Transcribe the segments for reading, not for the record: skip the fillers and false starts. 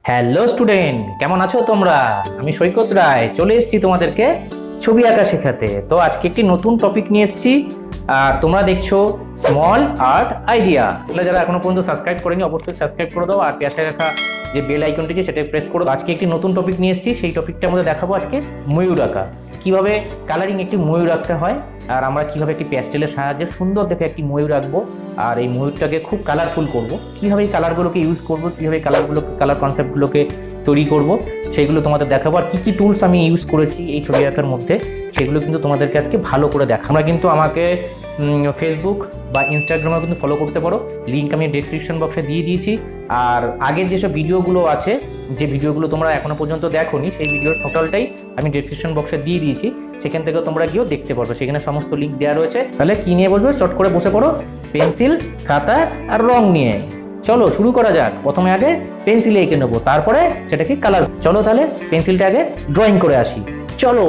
Hello student, কেমন আছো তোমরা? আমি সৈকত রায় চলে এসেছি তোমাদেরকে ছবি আঁকা শেখাতে। তো আজকে একটি নতুন টপিক নিয়ে এসেছি, আর তোমরা দেখছো স্মল আর্ট আইডিয়া। তোমরা যারা এখনো পর্যন্ত সাবস্ক্রাইব করেনি অবশ্যই সাবস্ক্রাইব করে দাও, আর পাশে রাখা যে বেল আইকনটি আছে সেটা প্রেস করো। আজকে একটি নতুন টপিক নিয়ে এসেছি, সেই টপিকটার মধ্যে দেখাবো আজকে ময়ূর আঁকা, কিভাবে কালারিং একটি ময়ূর আঁকতে হয়, আর আমরা কিভাবে একটি প্যাস্টেলের সাহায্যে সুন্দর দেখে একটি ময়ূর আঁকবো, আর এই ময়ূরটাকে খুব কালারফুল করব, কীভাবে এই কালারগুলোকে ইউজ করব, কীভাবে কালার কনসেপ্টগুলোকে তৈরি করব, সেগুলো তোমাদের দেখাবো। আর কী কী টুলস আমি ইউজ করেছি এই ছবি আঁকার মধ্যে সেগুলো কিন্তু তোমাদেরকে আজকে ভালো করে দেখা। আমরা কিন্তু আমাকে ফেসবুক বা ইনস্টাগ্রামেও কিন্তু ফলো করতে পারো, লিঙ্ক আমি ডেসক্রিপশন বক্সে দিয়ে দিয়েছি। আর আগের যেসব ভিডিওগুলো আছে, যে ভিডিওগুলো তোমরা এখনো পর্যন্ত দেখোনি, সেই ভিডিওর টোটালটাই আমি ডেসক্রিপশন বক্সে দিয়ে দিয়েছি, সেখান থেকে তোমরা গিয়েও দেখতে পারবে, সেখানে সমস্ত লিঙ্ক দেওয়া রয়েছে। তাহলে কি নিয়ে বলবো, চট করে বসে পড়ো, পেন্সিল, খাতা আর রং নিয়ে। চলো শুরু করা যাক। প্রথমে আগে পেন্সিলে এঁকে নেবো, তারপরে সেটাকে কালার। চলো তাহলে পেন্সিলটা আগে ড্রয়িং করে আসি, চলো।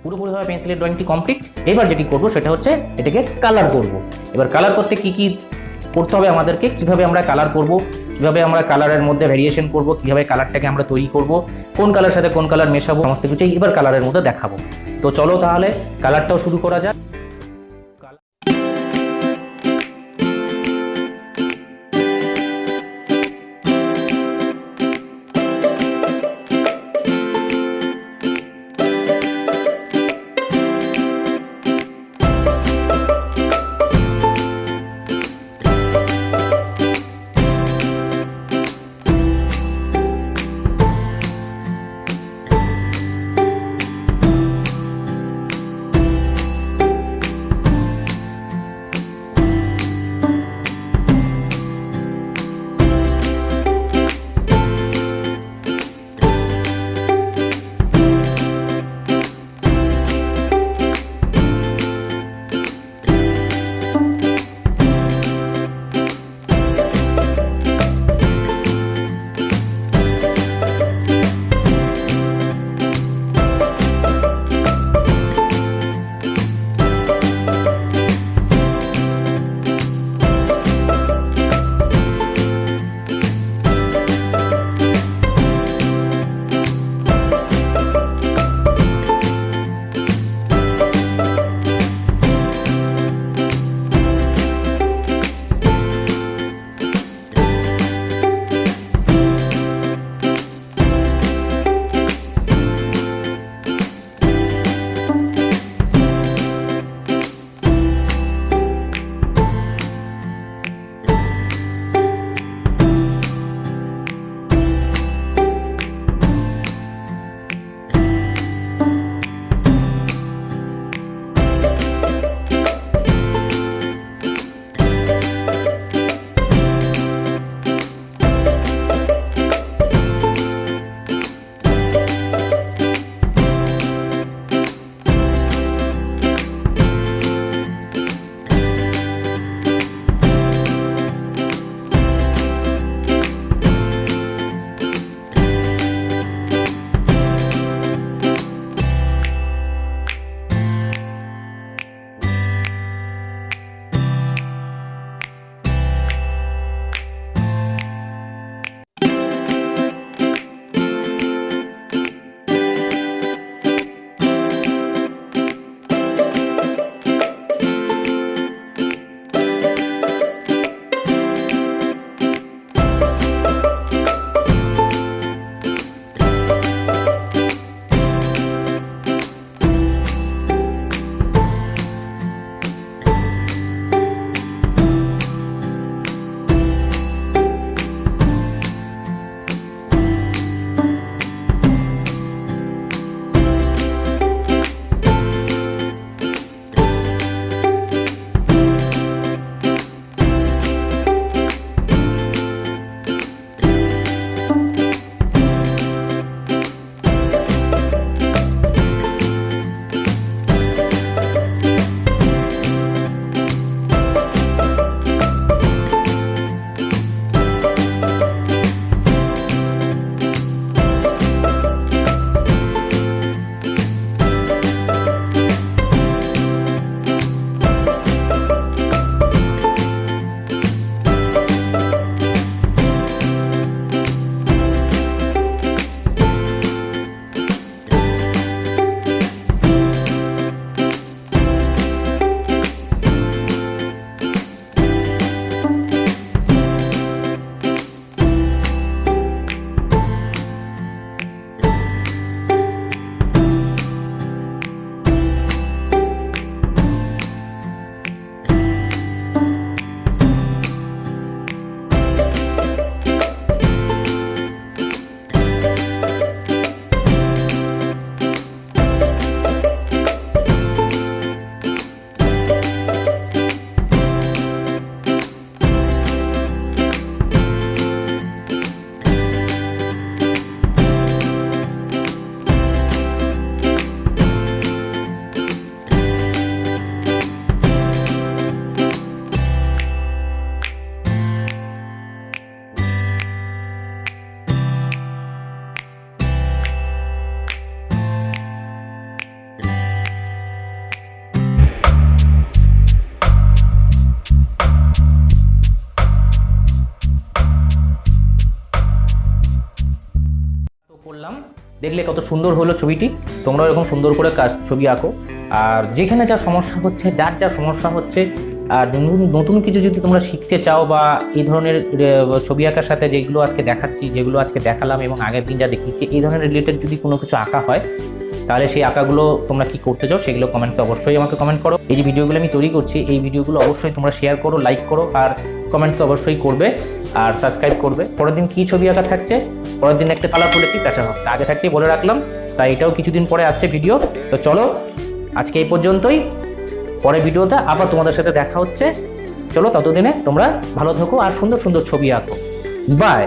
পুরোপুরিভাবে পেন্সিলের ড্রয়িংটি কমপ্লিট। এবার যেটি করবো সেটা হচ্ছে এটাকে কালার করব। এবার কালার করতে কি কি করতে হবে আমাদেরকে, কিভাবে আমরা কালার করব, কিভাবে আমরা কালারের মধ্যে ভ্যারিয়েশন করব, কিভাবে কালারটাকে আমরা তৈরি করব, কোন কালার সাথে কোন কালার মেশাবো, সমস্ত কিছু এবার কালারের মধ্যে দেখাবো। তো চলো তাহলে কালারটাও শুরু করা যাক। দেখলে কত সুন্দর হলো ছবিটি। তোমরা এরকম সুন্দর করে ছবি আঁকো। আর যেখানে যা সমস্যা হচ্ছে, যার যা সমস্যা হচ্ছে, আর নতুন কিছু যদি তোমরা শিখতে চাও বা এই ধরনের ছবি আঁকার সাথে যেগুলো আজকে দেখাচ্ছি, যেগুলো আজকে দেখালাম এবং আগের দিন যা দেখিয়েছি, এই ধরনের রিলেটেড যদি কোনো কিছু আঁকা হয়, তাহলে সেই আঁকাগুলো তোমরা কি করতে চাও সেগুলো কমেন্টসে অবশ্যই আমাকে কমেন্ট করো। এই যে ভিডিওগুলো আমি তৈরি করছি, এই ভিডিওগুলো অবশ্যই তোমরা শেয়ার করো, লাইক করো, আর কমেন্টস অবশ্যই করবে আর সাবস্ক্রাইব করবে। পরের দিন কী ছবি আঁকা থাকছে, পরের দিন একটা কালারফুল একটি প্যাঁচা হবে, আগে থাকতেই বলে রাখলাম। তাই এটাও কিছুদিন পরে আসছে ভিডিও। তো চলো আজকে এই পর্যন্তই, পরে ভিডিওতে আবার তোমাদের সাথে দেখা হচ্ছে। চলো ততদিনে তোমরা ভালো থাকো আর সুন্দর সুন্দর ছবি আঁকো। বাই।